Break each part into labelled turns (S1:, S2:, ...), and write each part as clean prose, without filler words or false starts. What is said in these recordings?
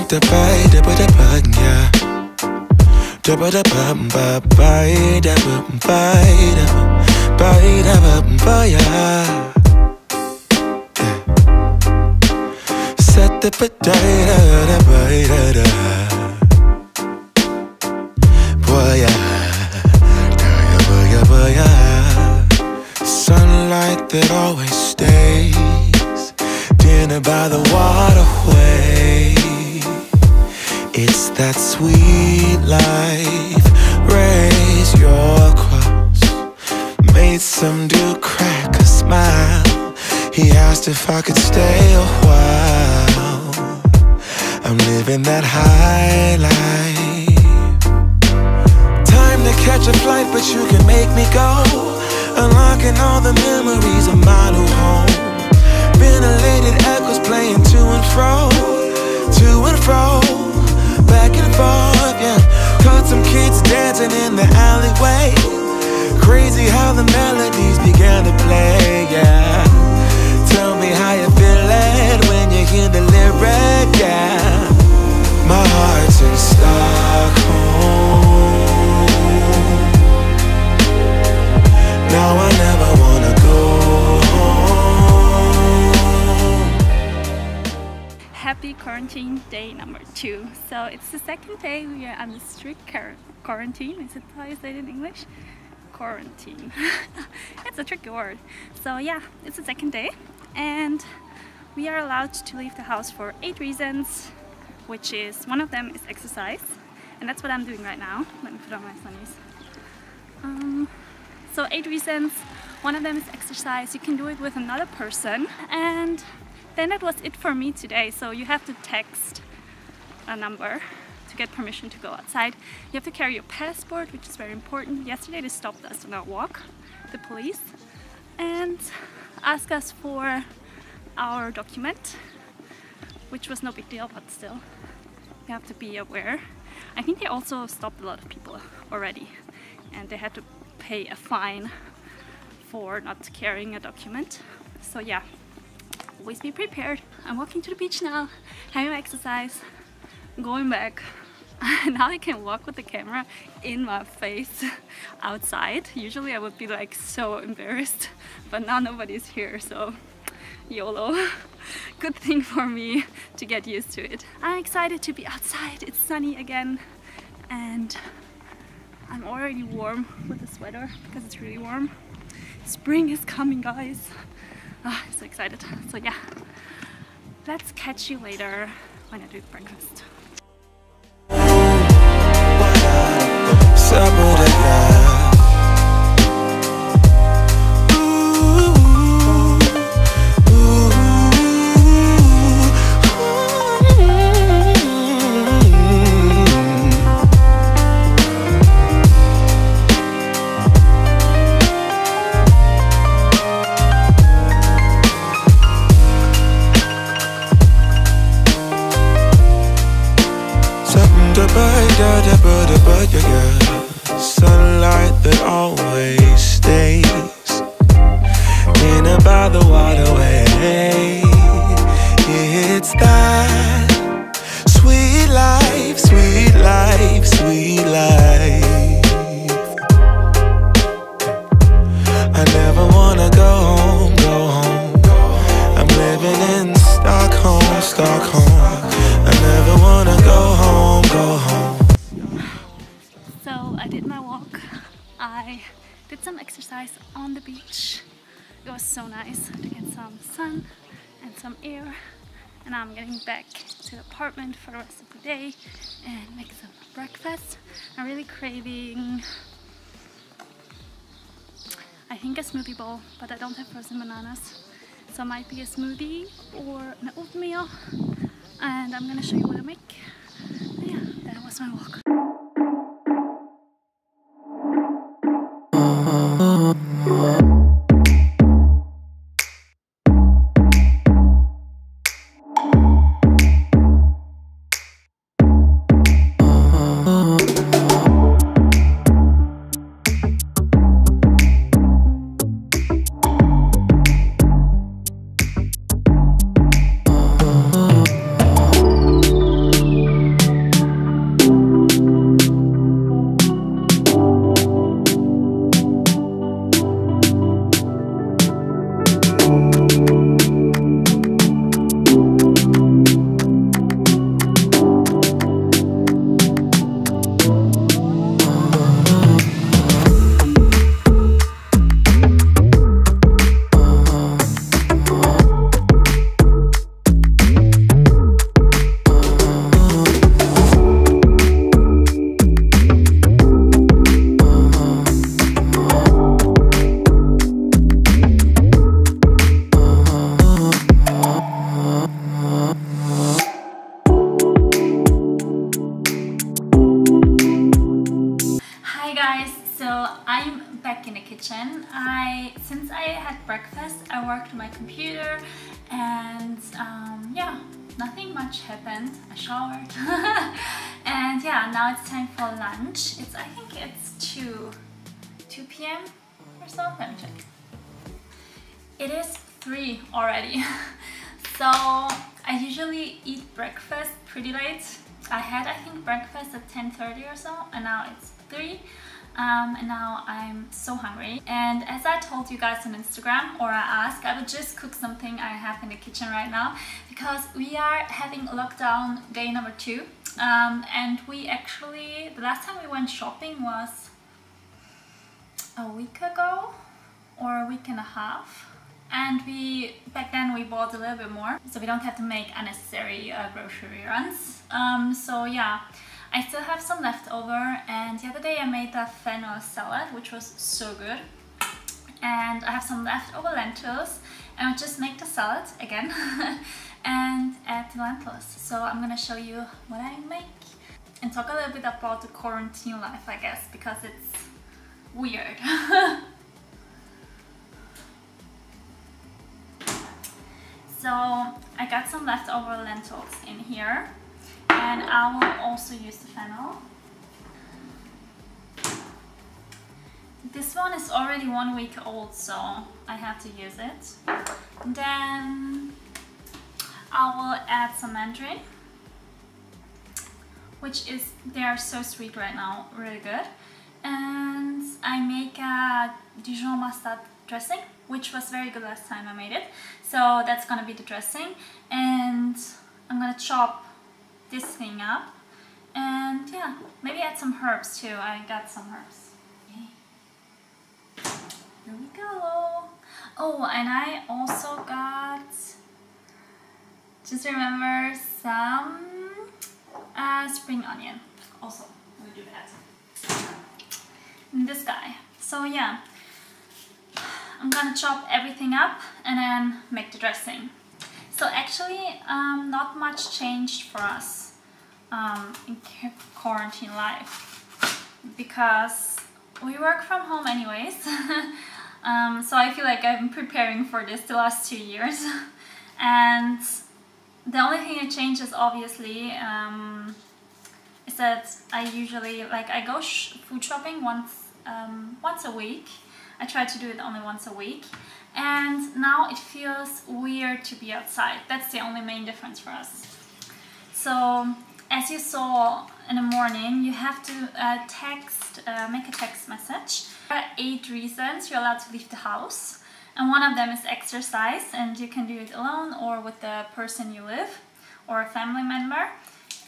S1: da bye da ba da bug, yeah. Da ba da bum ba bye da bum bye da bum ba yeah. Set the ba da da bye da boy yeah. Sunlight that always stays. Dinner by the waterway. It's that sweet life. Raise your cross. Made some dude crack a smile. He asked if I could stay a while. I'm living that high life. Time to catch a flight, but you can make me go. Unlocking all the memories of my new home. Ventilated echoes playing to and fro, back and forth, yeah. Caught some kids dancing in the alleyway. Crazy how the melodies began to play, yeah. Tell me how you feel it when you hear the lyric, yeah. My heart's in Stockholm. Now I never wanna go home.
S2: Happy quarantine day number 2. So it's the second day we are under strict quarantine. Is it how you say it in English? Quarantine. It's a tricky word. So yeah, it's the second day and we are allowed to leave the house for 8 reasons, which is, one of them is exercise, and that's what I'm doing right now. Let me put on my sunnies. So 8 reasons. One of them is exercise. You can do it with another person, and then that was it for me today. So you have to text a number to get permission to go outside. You have to carry your passport, which is very important. Yesterday they stopped us on our walk, the police, and asked us for our document, which was no big deal, but still you have to be aware. I think they also stopped a lot of people already, and they had to pay a fine for not carrying a document. So yeah, always be prepared. I'm walking to the beach now, having my exercise, going back. Now I can walk with the camera in my face outside. Usually I would be like so embarrassed, but now nobody's here, so YOLO. Good thing for me to get used to it. I'm excited to be outside. It's sunny again and I'm already warm with the sweater because it's really warm. Spring is coming, guys. I'm so excited. So yeah, let's catch you later when I do breakfast. Sunlight that always stays in and by the waterway. It's that sweet life, sweet life, sweet life. I never wanna go home, go home. I'm living in Stockholm, Stockholm. I never wanna go home, go home. So I did my walk. I did some exercise on the beach. It was so nice to get some sun and some air. And I'm getting back to the apartment for the rest of the day and make some breakfast. I'm really craving, I think, a smoothie bowl, but I don't have frozen bananas. So it might be a smoothie or an oatmeal. And I'm gonna show you what I make. But yeah, that was my walk. I worked on my computer, and yeah, nothing much happened. I showered and yeah, now it's time for lunch. I think it's 2 p.m. or so. Let me check. It is 3 already. So I usually eat breakfast pretty late. I had, I think, breakfast at 10:30 or so, and now it's 3. And now I'm so hungry. And as I told you guys on Instagram, or I asked, I would just cook something I have in the kitchen right now, because we are having lockdown day number 2. And we actually, the last time we went shopping was a week ago or a week and a half. And back then we bought a little bit more, so we don't have to make unnecessary grocery runs. So yeah, I still have some left over, and the other day I made a fennel salad, which was so good. And I have some leftover lentils, and I'll just make the salad again and add the lentils. So I'm gonna show you what I make and talk a little bit about the quarantine life, I guess, because it's weird. So I got some leftover lentils in here, and I will also use the fennel. This one is already 1 week old, so I have to use it. Then I will add some mandarin, which is, they are so sweet right now, really good. And I make a Dijon mustard dressing, which was very good last time I made it. So that's gonna be the dressing, and I'm gonna chop this thing up, and yeah, maybe add some herbs too. I got some herbs. Okay. Here we go. Oh, and I also got, just remember, some spring onion. Also, I'm gonna do that. And this guy. So yeah, I'm gonna chop everything up and then make the dressing. So actually, not much changed for us in quarantine life, because we work from home anyways. So I feel like I've been preparing for this the last 2 years. And the only thing that changes, obviously, is that I usually, like, I go food shopping once a week. I try to do it only once a week, and now it feels weird to be outside. That's the only main difference for us. So as you saw in the morning, you have to make a text message. There are 8 reasons you're allowed to leave the house, and one of them is exercise, and you can do it alone or with the person you live or a family member.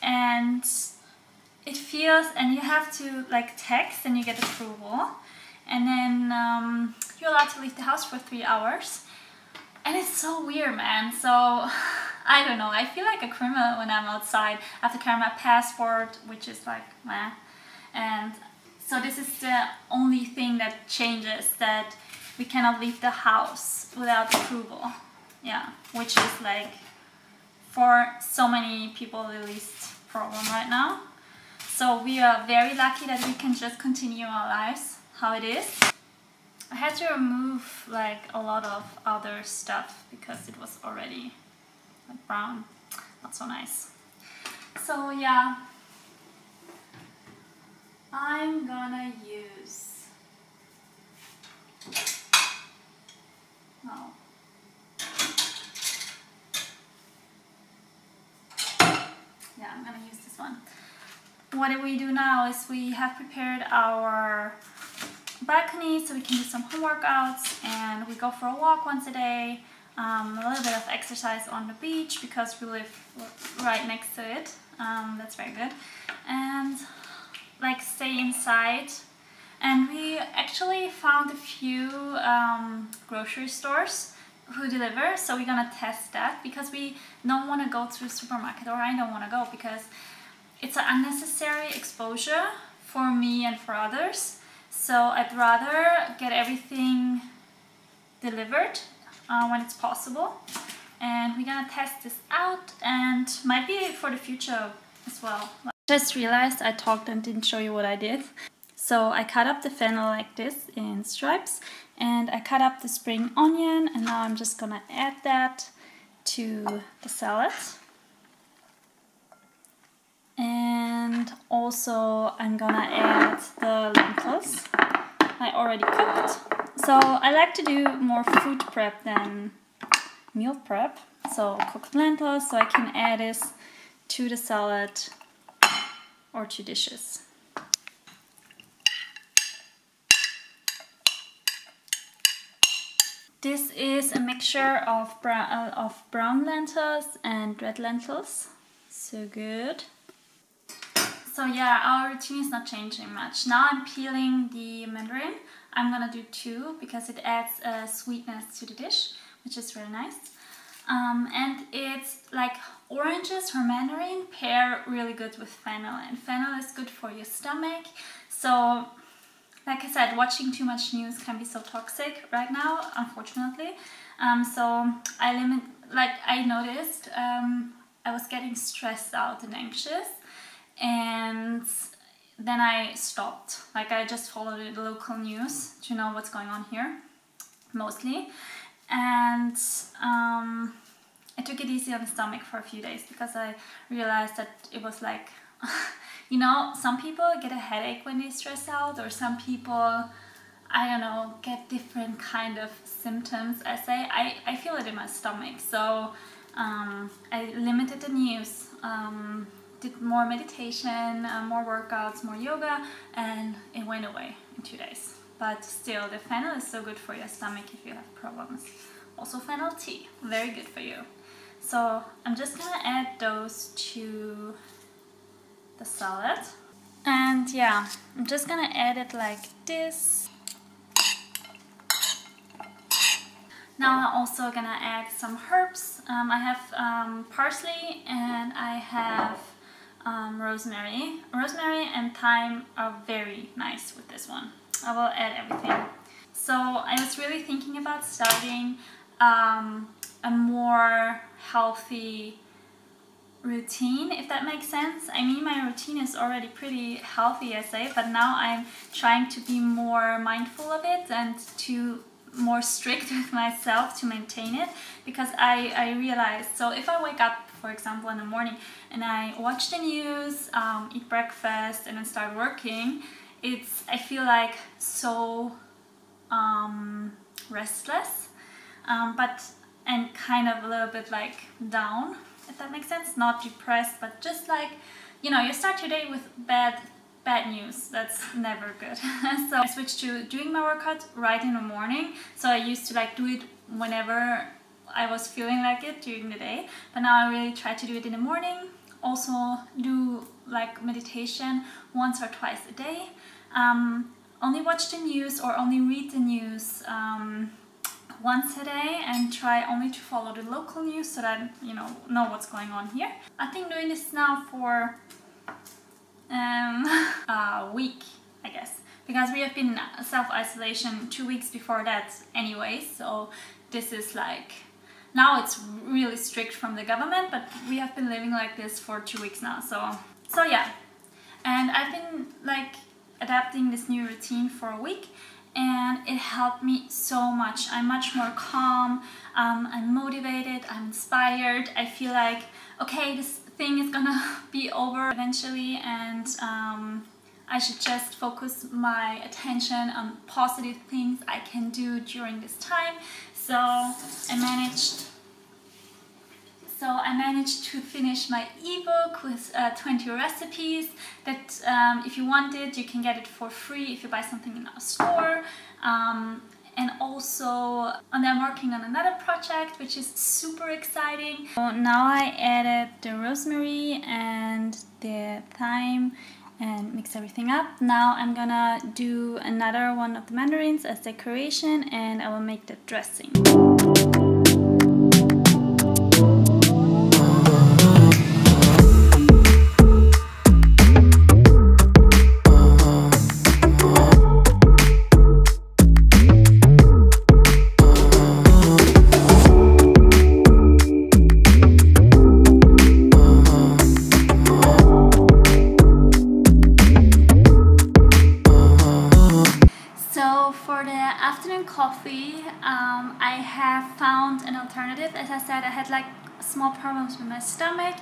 S2: And it feels, and you have to like text and you get approval. And then you're allowed to leave the house for 3 hours. And it's so weird, man. So, I don't know. I feel like a criminal when I'm outside. I have to carry my passport, which is like, meh. And so this is the only thing that changes, that we cannot leave the house without approval. Yeah, which is like, for so many people, the least problem right now. So we are very lucky that we can just continue our lives how it is. I had to remove like a lot of other stuff because it was already like brown, not so nice. So yeah, I'm gonna use, no. Yeah, I'm gonna use this one. What we do now is we have prepared our balcony so we can do some home workouts, and we go for a walk once a day, a little bit of exercise on the beach because we live right next to it. That's very good. And like stay inside. And we actually found a few grocery stores who deliver, so we're gonna test that, because we don't want to go to the supermarket, or I don't want to go, because it's an unnecessary exposure for me and for others. So I'd rather get everything delivered when it's possible. And we're gonna test this out, and might be for the future as well. Just realized I talked and didn't show you what I did. So I cut up the fennel like this in stripes, And I cut up the spring onion, and now I'm just gonna add that to the salad. And also I'm gonna add the lentils I already cooked. So I like to do more food prep than meal prep. So cooked lentils, so I can add this to the salad or to dishes. This is a mixture of brown lentils and red lentils. So good. So yeah, our routine is not changing much. Now I'm peeling the mandarin. I'm gonna do 2 because it adds a sweetness to the dish, which is really nice. And it's like oranges or mandarin pair really good with fennel, and fennel is good for your stomach. So like I said, watching too much news can be so toxic right now, unfortunately. So I noticed I was getting stressed out and anxious, and then I stopped. Like I just followed the local news to know what's going on here, mostly. And I took it easy on the stomach for a few days because I realized that it was like, you know, some people get a headache when they stress out, or some people, I don't know, get different kind of symptoms. I feel it in my stomach, so I limited the news, did more meditation, more workouts, more yoga, and it went away in 2 days. But still, the fennel is so good for your stomach if you have problems. Also fennel tea, very good for you. So I'm just gonna add those to the salad. And yeah, I'm just gonna add it like this. Now I'm also gonna add some herbs. I have parsley and I have rosemary. Rosemary and thyme are very nice with this one. I will add everything. So I was really thinking about starting a more healthy routine, if that makes sense. I mean, my routine is already pretty healthy, I say, but now I'm trying to be more mindful of it and to more strict with myself to maintain it, because I realized, so if I wake up, for example, in the morning and I watch the news, eat breakfast and then start working, I feel like so restless, and kind of a little bit like down, if that makes sense. Not depressed, but just like, you know, you start your day with bad news. That's never good. So I switched to doing my workout right in the morning. So I used to like do it whenever I was feeling like it during the day, but now I really try to do it in the morning. Also do like meditation once or twice a day. Only watch the news or only read the news once a day, and try only to follow the local news so that you know what's going on here. I've been doing this now for a week, I guess, because we have been in self-isolation 2 weeks before that anyway, so this is like, now it's really strict from the government, but we have been living like this for 2 weeks now, so yeah. And I've been like adapting this new routine for a week, and it helped me so much. I'm much more calm, I'm motivated, I'm inspired. I feel like, okay, this thing is gonna be over eventually, and I should just focus my attention on positive things I can do during this time. So I managed to finish my ebook with 20 recipes that if you want it, you can get it for free if you buy something in our store. And also, and I'm working on another project which is super exciting. So now I added the rosemary and the thyme and mix everything up. Now I'm gonna do another one of the mandarins as decoration, and I will make the dressing. found an alternative. As I said, I had like small problems with my stomach,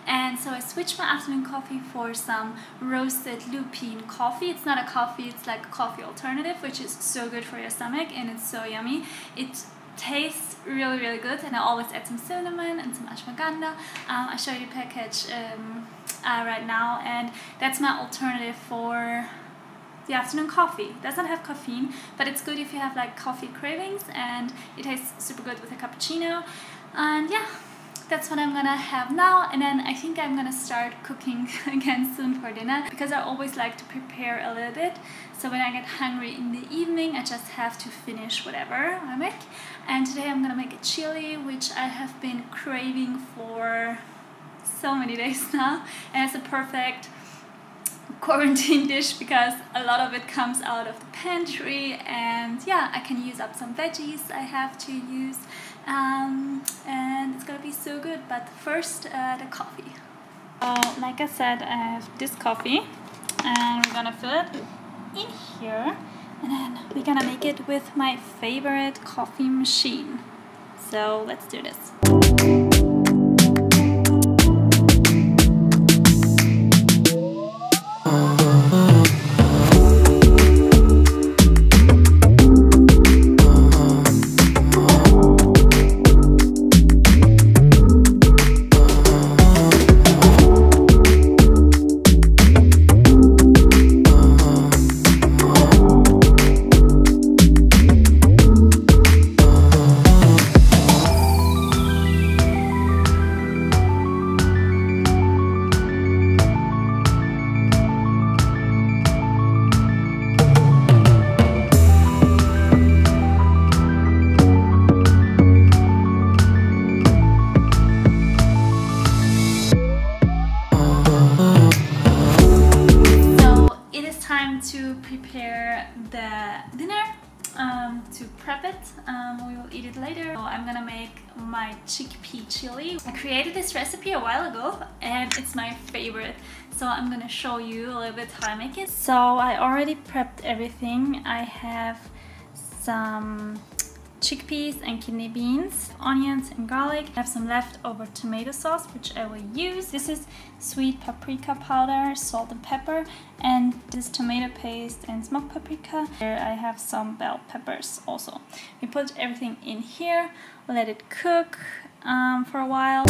S2: and so I switched my afternoon coffee for some roasted lupine coffee. It's not a coffee, it's like a coffee alternative, which is so good for your stomach and it's so yummy. It tastes really, really good, and I always add some cinnamon and some ashwagandha. I'll show you the package right now, and that's my alternative for the afternoon coffee. It doesn't have caffeine, but it's good if you have like coffee cravings, and it tastes super good with a cappuccino. And yeah, that's what I'm gonna have now, and then I think I'm gonna start cooking again soon for dinner, because I always like to prepare a little bit, so when I get hungry in the evening I just have to finish whatever I make. And today I'm gonna make a chili, which I have been craving for so many days now, and it's a perfect quarantine dish because a lot of it comes out of the pantry, and yeah, I can use up some veggies I have to use, and it's gonna be so good. But first, the coffee. Like I said, I have this coffee, and we're gonna fill it in here, and then we're gonna make it with my favorite coffee machine. So let's do this. To prepare the dinner, to prep it. We will eat it later. So I'm gonna make my chickpea chili. I created this recipe a while ago and it's my favorite, so I'm gonna show you a little bit how I make it. So I already prepped everything. I have some chickpeas and kidney beans, onions and garlic. I have some leftover tomato sauce which I will use. This is sweet paprika powder, salt and pepper, and this tomato paste and smoked paprika. Here I have some bell peppers also. We put everything in here, let it cook for a while.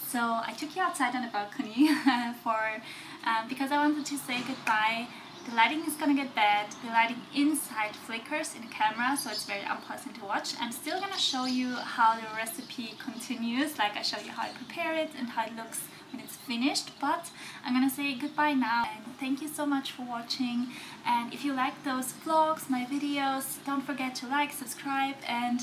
S2: So I took you outside on the balcony because I wanted to say goodbye. The lighting is gonna get bad. The lighting inside flickers in the camera, so it's very unpleasant to watch. I'm still gonna show you how the recipe continues, like I show you how I prepare it and how it looks when it's finished, but I'm gonna say goodbye now, and thank you so much for watching. And if you like those vlogs, my videos, don't forget to like, subscribe, and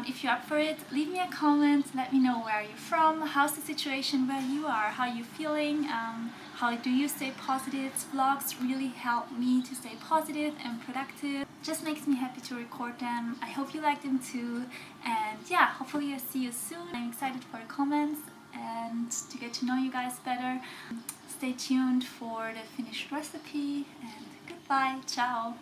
S2: if you're up for it, leave me a comment, let me know where you're from, how's the situation where you are, how you're feeling, how do you stay positive. Vlogs really help me to stay positive and productive. Just makes me happy to record them. I hope you like them too, and yeah, hopefully I'll see you soon. I'm excited for your comments, and to get to know you guys better. Stay tuned for the finished recipe, and goodbye, ciao!